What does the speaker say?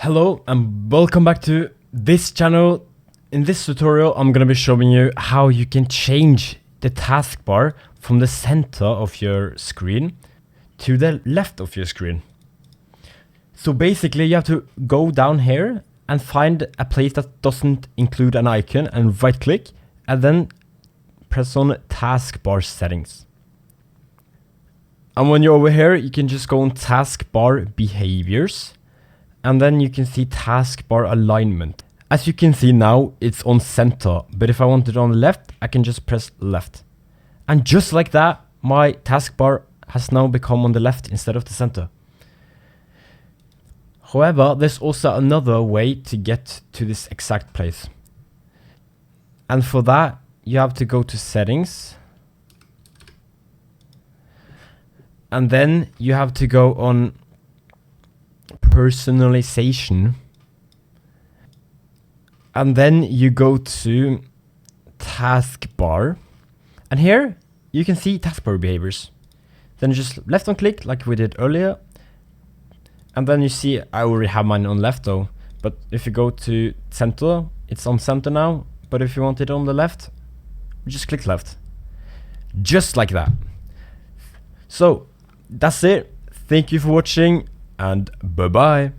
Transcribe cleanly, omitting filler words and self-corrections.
Hello and welcome back to this channel. In this tutorial I'm gonna be showing you how you can change the taskbar from the center of your screen to the left of your screen. So basically you have to go down here and find a place that doesn't include an icon and right click and then press on taskbar settings. And when you're over here you can just go on taskbar behaviors. And then you can see taskbar alignment. As you can see now, it's on center. But if I want it on the left, I can just press left. And just like that, my taskbar has now become on the left instead of the center. However, there's also another way to get to this exact place. And for that, you have to go to settings. And then you have to go on personalization, and then you go to taskbar, and here you can see taskbar behaviors. Then just left on click like we did earlier, and then you see I already have mine on left though, but if you go to center, it's on center now. But if you want it on the left, just click left, just like that. So that's it. Thank you for watching and bye bye.